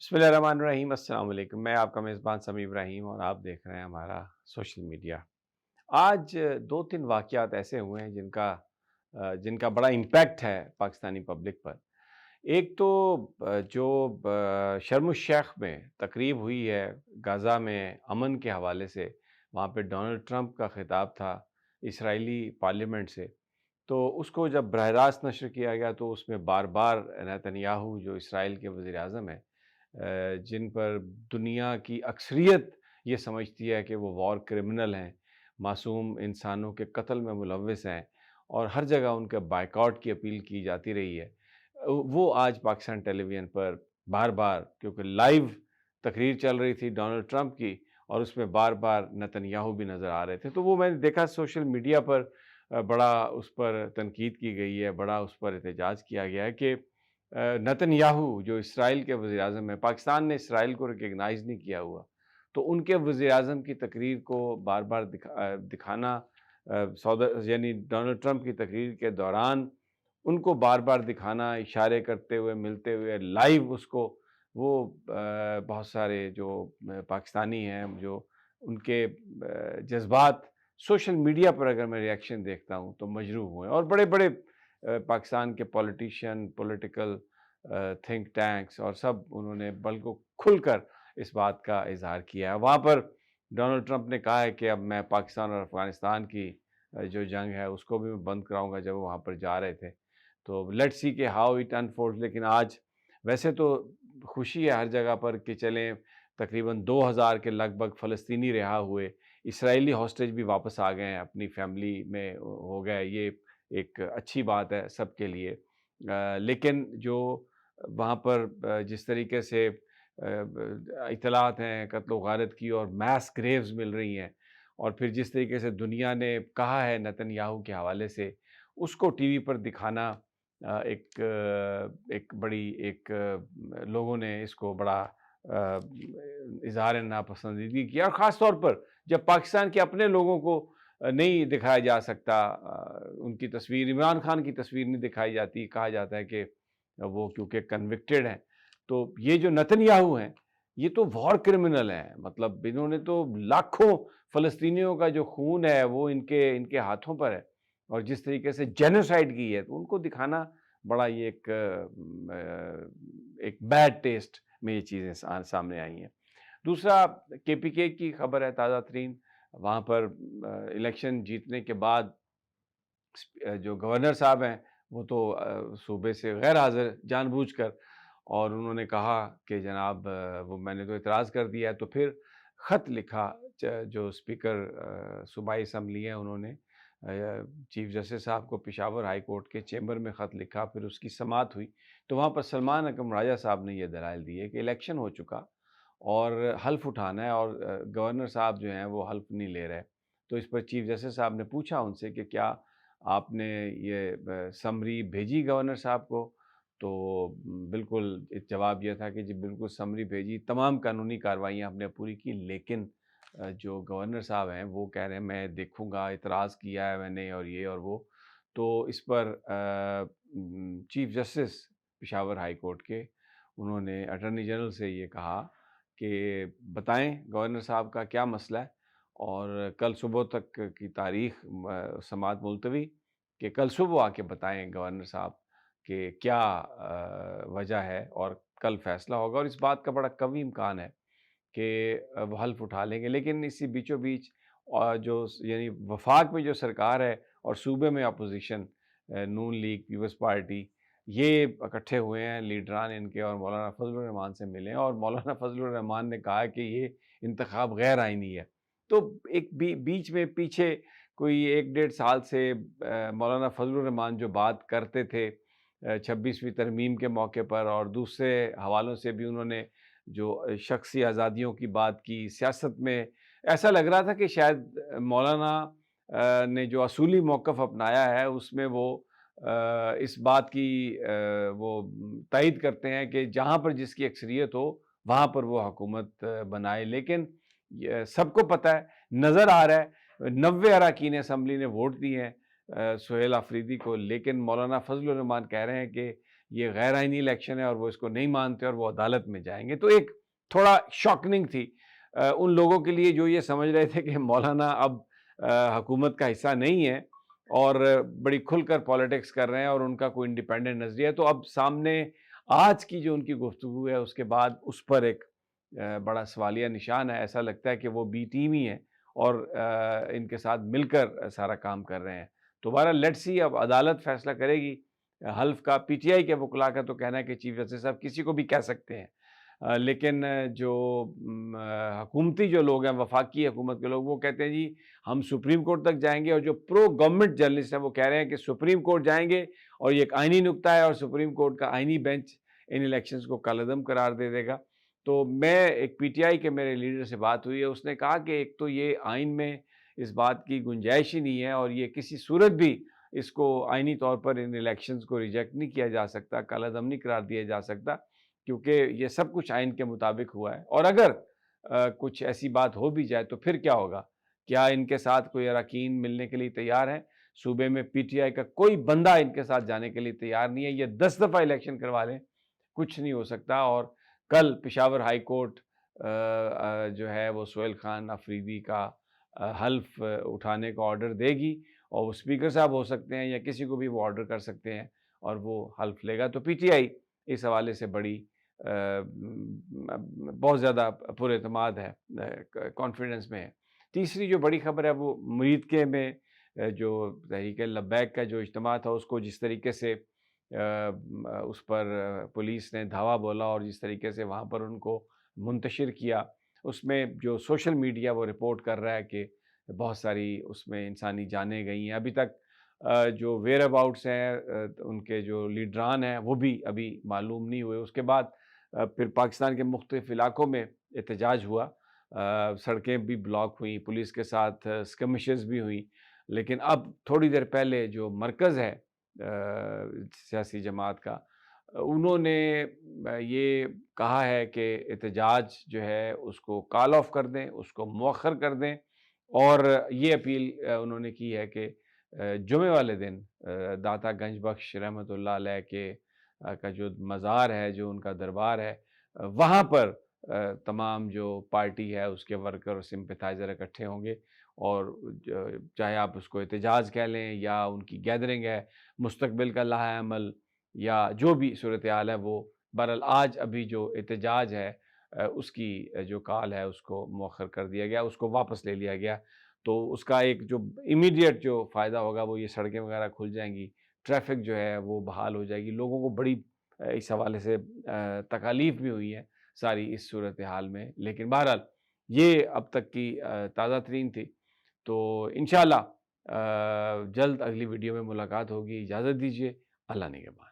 بسم اللہ الرحمن الرحیم، السلام علیکم۔ میں آپ کا میزبان سمیع ابراہیم اور آپ دیکھ رہے ہیں ہمارا سوشل میڈیا۔ آج دو تین واقعات ایسے ہوئے ہیں جن کا بڑا امپیکٹ ہے پاکستانی پبلک پر۔ ایک تو جو شرم الشیخ میں تقریب ہوئی ہے غزہ میں امن کے حوالے سے، وہاں پہ ڈونلڈ ٹرمپ کا خطاب تھا اسرائیلی پارلیمنٹ سے، تو اس کو جب براہ راست نشر کیا گیا تو اس میں بار بار نیتن یاہو جو اسرائیل کے وزیر اعظم ہیں، جن پر دنیا کی اکثریت یہ سمجھتی ہے کہ وہ وار کرمنل ہیں، معصوم انسانوں کے قتل میں ملوث ہیں، اور ہر جگہ ان کے بائیکاٹ کی اپیل کی جاتی رہی ہے، وہ آج پاکستان ٹیلی ویژن پر بار بار، کیونکہ لائیو تقریر چل رہی تھی ڈونلڈ ٹرمپ کی، اور اس میں بار بار نیتن یاہو بھی نظر آ رہے تھے، تو وہ میں نے دیکھا سوشل میڈیا پر بڑا اس پر تنقید کی گئی ہے، بڑا اس پر احتجاج کیا گیا ہے کہ نیتن یاہو جو اسرائیل کے وزیر اعظم ہیں، پاکستان نے اسرائیل کو ریکگنائز نہیں کیا ہوا، تو ان کے وزیر اعظم کی تقریر کو بار بار دکھانا، یعنی ڈونلڈ ٹرمپ کی تقریر کے دوران ان کو بار بار دکھانا، اشارے کرتے ہوئے، ملتے ہوئے لائیو اس کو، وہ بہت سارے جو پاکستانی ہیں، جو ان کے جذبات سوشل میڈیا پر اگر میں ریاکشن دیکھتا ہوں تو مجروح ہوئے، اور بڑے بڑے پاکستان کے پولیٹیشین، پولیٹیکل تھنک ٹینکس اور سب، انہوں نے بلکہ کھل کر اس بات کا اظہار کیا ہے۔ وہاں پر ڈونلڈ ٹرمپ نے کہا ہے کہ اب میں پاکستان اور افغانستان کی جو جنگ ہے اس کو بھی میں بند کراؤں گا، جب وہ وہاں پر جا رہے تھے۔ تو لیٹ سی کہ ہاؤ اٹ انفولڈ، لیکن آج ویسے تو خوشی ہے ہر جگہ پر کہ چلیں تقریباً 2000 کے لگ بھگ فلسطینی رہا ہوئے، اسرائیلی ہاسٹیج بھی واپس آ گئے ہیں، اپنی فیملی میں ہو گئے، یہ ایک اچھی بات ہے سب کے لیے۔ لیکن جو وہاں پر جس طریقے سے اطلاعات ہیں قتل و غارت کی، اور میس گریوز مل رہی ہیں، اور پھر جس طریقے سے دنیا نے کہا ہے نیتن یاہو کے حوالے سے، اس کو ٹی وی پر دکھانا ایک بڑی لوگوں نے اس کو بڑا اظہار ناپسندیدگی کیا، اور خاص طور پر جب پاکستان کے اپنے لوگوں کو نہیں دکھایا جا سکتا، ان کی تصویر، عمران خان کی تصویر نہیں دکھائی جاتی، کہا جاتا ہے کہ وہ کیونکہ کنوکٹڈ ہیں، تو یہ جو نیتن یاہو ہیں یہ تو وار کرمنل ہیں، مطلب انہوں نے تو لاکھوں فلسطینیوں کا جو خون ہے وہ ان کے ہاتھوں پر ہے، اور جس طریقے سے جینوسائیڈ کی ہے، تو ان کو دکھانا بڑا یہ ایک بیڈ ٹیسٹ میں یہ چیزیں سامنے آئی ہیں۔ دوسرا کے پی کے کی خبر ہے تازہ ترین، وہاں پر الیکشن جیتنے کے بعد جو گورنر صاحب ہیں وہ تو صوبے سے غیر حاضر جان بوجھ کر، اور انہوں نے کہا کہ جناب وہ میں نے تو اعتراض کر دیا ہے، تو پھر خط لکھا جو اسپیکر صوبائی اسمبلی ہیں انہوں نے چیف جسٹس صاحب کو، پشاور ہائی کورٹ کے چیمبر میں خط لکھا، پھر اس کی سماعت ہوئی، تو وہاں پر سلمان اکرم راجہ صاحب نے یہ دلائل دیے کہ الیکشن ہو چکا اور حلف اٹھانا ہے، اور گورنر صاحب جو ہیں وہ حلف نہیں لے رہے، تو اس پر چیف جسٹس صاحب نے پوچھا ان سے کہ کیا آپ نے یہ سمری بھیجی گورنر صاحب کو، تو بالکل جواب یہ تھا کہ جی بالکل سمری بھیجی، تمام قانونی کارروائیاں ہم نے پوری کی، لیکن جو گورنر صاحب ہیں وہ کہہ رہے ہیں میں دیکھوں گا، اعتراض کیا ہے میں نے، اور یہ اور وہ، تو اس پر chief justice Peshawar high court کے، انہوں نے اٹارنی جنرل سے یہ کہا کہ بتائیں گورنر صاحب کا کیا مسئلہ ہے، اور کل صبح تک کی تاریخ سماعت ملتوی، کہ کل صبح آ کے بتائیں گورنر صاحب کہ کیا وجہ ہے، اور کل فیصلہ ہوگا، اور اس بات کا بڑا قوی امکان ہے کہ وہ حلف اٹھا لیں گے۔ لیکن اسی بیچوں بیچ جو یعنی وفاق میں جو سرکار ہے اور صوبے میں اپوزیشن، نون لیگ، پیپلز پارٹی، یہ اکٹھے ہوئے ہیں لیڈران ان کے، اور مولانا فضل الرحمان سے ملے ہیں، اور مولانا فضل الرحمان نے کہا کہ یہ انتخاب غیر آئینی ہے، تو ایک بیچ میں پیچھے کوئی 1 ڈیڑھ سال سے مولانا فضل الرحمان جو بات کرتے تھے 26ویں ترمیم کے موقع پر، اور دوسرے حوالوں سے بھی انہوں نے جو شخصی آزادیوں کی بات کی، سیاست میں ایسا لگ رہا تھا کہ شاید مولانا نے جو اصولی موقف اپنایا ہے اس میں وہ اس بات کی وہ تائید کرتے ہیں کہ جہاں پر جس کی اکثریت ہو وہاں پر وہ حکومت بنائے، لیکن سب کو پتہ ہے، نظر آ رہا ہے، 90 اراکین اسمبلی نے ووٹ دی ہیں سہیل آفریدی کو، لیکن مولانا فضل الرحمان کہہ رہے ہیں کہ یہ غیر آئینی الیکشن ہے اور وہ اس کو نہیں مانتے اور وہ عدالت میں جائیں گے۔ تو ایک تھوڑا شاکنگ تھی ان لوگوں کے لیے جو یہ سمجھ رہے تھے کہ مولانا اب حکومت کا حصہ نہیں ہے اور بڑی کھل کر پالیٹکس کر رہے ہیں اور ان کا کوئی انڈیپینڈنٹ نظریہ ہے۔ تو اب سامنے آج کی جو ان کی گفتگو ہے اس کے بعد اس پر ایک بڑا سوالیہ نشان ہے۔ ایسا لگتا ہے کہ وہ بی ٹیم ہی ہے اور ان کے ساتھ مل کر سارا کام کر رہے ہیں۔ تو بہرحال لیٹس سی، اب عدالت فیصلہ کرے گی۔ حلف کا پی ٹی آئی کے وکلاء کا تو کہنا ہے کہ چیف جسٹس صاحب کسی کو بھی کہہ سکتے ہیں، لیکن جو حکومتی جو لوگ ہیں، وفاقی حکومت کے لوگ، وہ کہتے ہیں جی ہم سپریم کورٹ تک جائیں گے، اور جو پرو گورنمنٹ جرنلسٹ ہیں وہ کہہ رہے ہیں کہ سپریم کورٹ جائیں گے اور یہ ایک آئینی نکتہ ہے اور سپریم کورٹ کا آئینی بینچ ان الیکشنز کو کالعدم قرار دے دے گا۔ تو میں ایک پی ٹی آئی کے میرے لیڈر سے بات ہوئی ہے، اس نے کہا کہ ایک تو یہ آئین میں اس بات کی گنجائش ہی نہیں ہے اور یہ کسی صورت بھی اس کو آئینی طور پر ان الیکشنز کو ریجیکٹ نہیں کیا جا سکتا، کالعدم نہیں قرار دیا جا سکتا، کیونکہ یہ سب کچھ آئین کے مطابق ہوا ہے۔ اور اگر کچھ ایسی بات ہو بھی جائے تو پھر کیا ہوگا؟ کیا ان کے ساتھ کوئی اراکین ملنے کے لیے تیار ہیں؟ صوبے میں پی ٹی آئی کا کوئی بندہ ان کے ساتھ جانے کے لیے تیار نہیں ہے۔ یہ 10 دفعہ الیکشن کروا لیں، کچھ نہیں ہو سکتا۔ اور کل پشاور ہائی کورٹ جو ہے وہ سہیل خان آفریدی کا حلف اٹھانے کا آرڈر دے گی، اور وہ اسپیکر صاحب ہو سکتے ہیں یا کسی کو بھی وہ آرڈر کر سکتے ہیں اور وہ حلف لے گا۔ تو پی ٹی آئی اس حوالے سے بڑی بہت زیادہ پر اعتماد ہے، کانفیڈنس میں ہے۔ تیسری جو بڑی خبر ہے وہ مریدکے میں جو تحریک لبیک کا جو اجتماع تھا اس کو جس طریقے سے اس پر پولیس نے دھاوا بولا اور جس طریقے سے وہاں پر ان کو منتشر کیا، اس میں جو سوشل میڈیا وہ رپورٹ کر رہا ہے کہ بہت ساری اس میں انسانی جانیں گئی ہیں۔ ابھی تک جو ویئر اباؤٹس ہیں ان کے جو لیڈران ہیں وہ بھی ابھی معلوم نہیں ہوئے۔ اس کے بعد پھر پاکستان کے مختلف علاقوں میں احتجاج ہوا، سڑکیں بھی بلاک ہوئیں، پولیس کے ساتھ اسکمشز بھی ہوئیں۔ لیکن اب تھوڑی دیر پہلے جو مرکز ہے سیاسی جماعت کا، انہوں نے یہ کہا ہے کہ احتجاج جو ہے اس کو کال آف کر دیں، اس کو مؤخر کر دیں، اور یہ اپیل انہوں نے کی ہے کہ جمعے والے دن داتا گنج بخش رحمۃ اللہ علیہ کے کا جو مزار ہے، جو ان کا دربار ہے، وہاں پر تمام جو پارٹی ہے اس کے ورکر اور سمپیتھائزر اکٹھے ہوں گے، اور چاہے آپ اس کو احتجاج کہہ لیں یا ان کی گیدرنگ ہے، مستقبل کا لائحہ عمل یا جو بھی صورتحال ہے، وہ بہرحال آج ابھی جو احتجاج ہے اس کی جو کال ہے اس کو مؤخر کر دیا گیا، اس کو واپس لے لیا گیا۔ تو اس کا ایک جو امیڈیٹ جو فائدہ ہوگا وہ یہ سڑکیں وغیرہ کھل جائیں گی، ٹریفک جو ہے وہ بحال ہو جائے گی۔ لوگوں کو بڑی اس حوالے سے تکالیف بھی ہوئی ہیں ساری اس صورتحال میں، لیکن بہرحال یہ اب تک کی تازہ ترین تھی۔ تو انشاءاللہ جلد اگلی ویڈیو میں ملاقات ہوگی۔ اجازت دیجیے، اللہ نگہبان۔